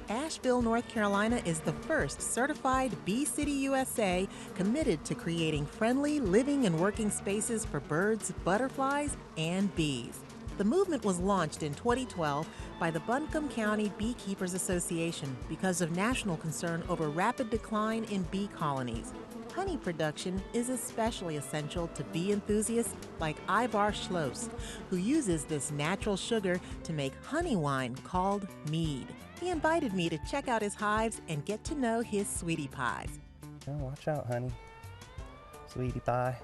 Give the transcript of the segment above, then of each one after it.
Asheville, North Carolina is the first certified Bee City USA committed to creating friendly living and working spaces for birds, butterflies, and bees. The movement was launched in 2012 by the Buncombe County Beekeepers Association because of national concern over rapid decline in bee colonies. Honey production is especially essential to bee enthusiasts like Ivar Schloss, who uses this natural sugar to make honey wine called mead. He invited me to check out his hives and get to know his sweetie pies. Oh, watch out, honey. Sweetie pie.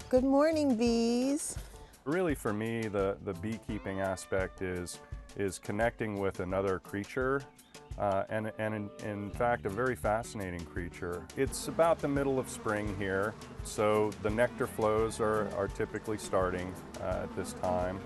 Good morning, bees. Really, for me, the beekeeping aspect is connecting with another creature, and in fact, a very fascinating creature. It's about the middle of spring here, so the nectar flows are typically starting at this time.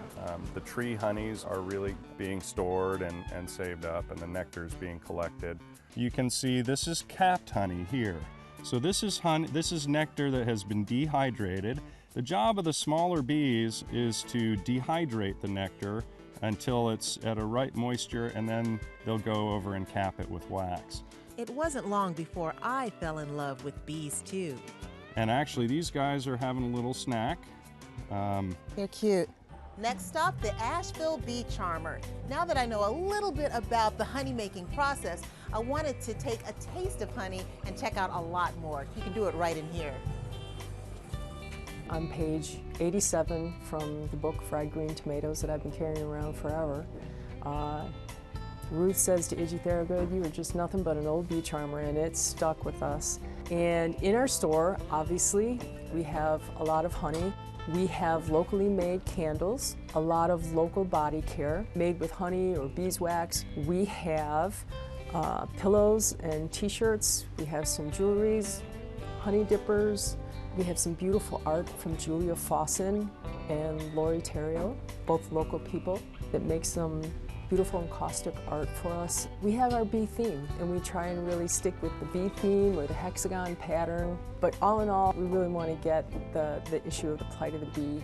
The tree honeys are really being stored and saved up, and the nectar is being collected. You can see this is capped honey here. So this is honey, this is nectar that has been dehydrated. The job of the smaller bees is to dehydrate the nectar until it's at a right moisture, and then they'll go over and cap it with wax. It wasn't long before I fell in love with bees too. And actually, these guys are having a little snack. They're cute. Next stop, the Asheville Bee Charmer. Now that I know a little bit about the honey making process, I wanted to take a taste of honey and check out a lot more. You can do it right in here. On page 87 from the book Fried Green Tomatoes that I've been carrying around forever, Ruth says to Iggy Thorogood, "You were just nothing but an old bee charmer," and it stuck with us. And in our store, obviously, we have a lot of honey. We have locally made candles, a lot of local body care made with honey or beeswax. We have pillows and t-shirts. We have some jewelries, honey dippers. We have some beautiful art from Julia Fawson and Lori Terrio, both local people, that make some beautiful and caustic art for us. We have our bee theme, and we try and really stick with the bee theme or the hexagon pattern. But all in all, we really want to get the issue of the plight of the bee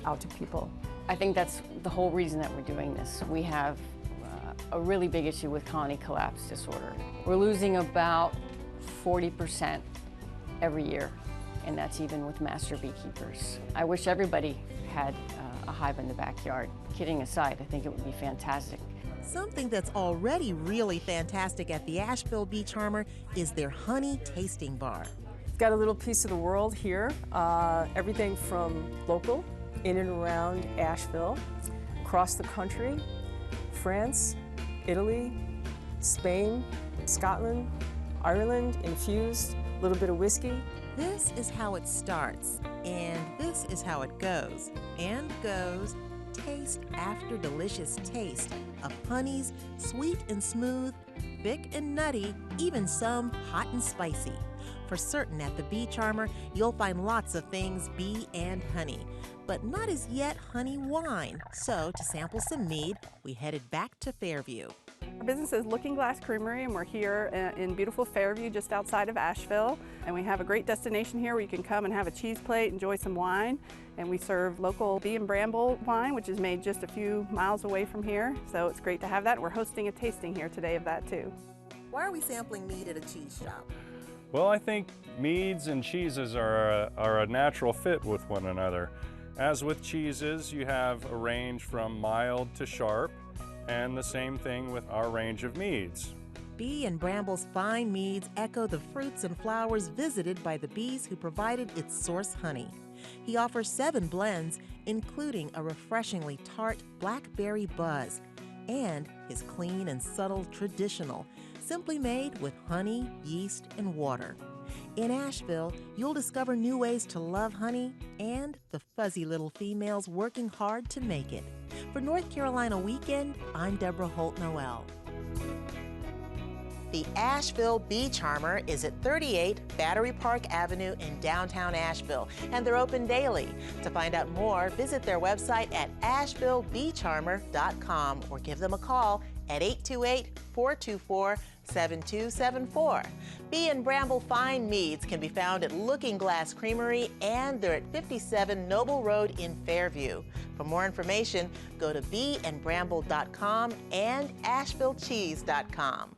out to people. I think that's the whole reason that we're doing this. We have a really big issue with colony collapse disorder. We're losing about 40% every year, and that's even with master beekeepers. I wish everybody had a hive in the backyard. Kidding aside, I think it would be fantastic. Something that's already really fantastic at the Asheville Bee Charmer is their honey tasting bar. We've got a little piece of the world here, everything from local, in and around Asheville, across the country, France, Italy, Spain, Scotland, Ireland, infused, a little bit of whiskey. This is how it starts, and this is how it goes, and goes, taste after delicious taste of honeys, sweet and smooth, thick and nutty, even some hot and spicy. For certain at the Bee Charmer, you'll find lots of things bee and honey, but not as yet honey wine. So to sample some mead, we headed back to Fairview. Our business is Looking Glass Creamery, and we're here in beautiful Fairview, just outside of Asheville. And we have a great destination here where you can come and have a cheese plate, enjoy some wine. And we serve local Bee and Bramble wine, which is made just a few miles away from here. So it's great to have that. We're hosting a tasting here today of that too. Why are we sampling mead at a cheese shop? Well, I think meads and cheeses are a natural fit with one another. As with cheeses, you have a range from mild to sharp, and the same thing with our range of meads. Bee and Bramble's fine meads echo the fruits and flowers visited by the bees who provided its source honey. He offers 7 blends, including a refreshingly tart blackberry buzz, and his clean and subtle traditional, simply made with honey, yeast, and water. In Asheville, you'll discover new ways to love honey and the fuzzy little females working hard to make it. For North Carolina Weekend, I'm Deborah Holt-Noel. The Asheville Bee Charmer is at 38 Battery Park Avenue in downtown Asheville, and they're open daily. To find out more, visit their website at ashevillebeecharmer.com or give them a call at 828-424-7274. Bee and Bramble Fine Meads can be found at Looking Glass Creamery, and they're at 57 Noble Road in Fairview. For more information, go to beeandbramble.com and ashevillecheese.com.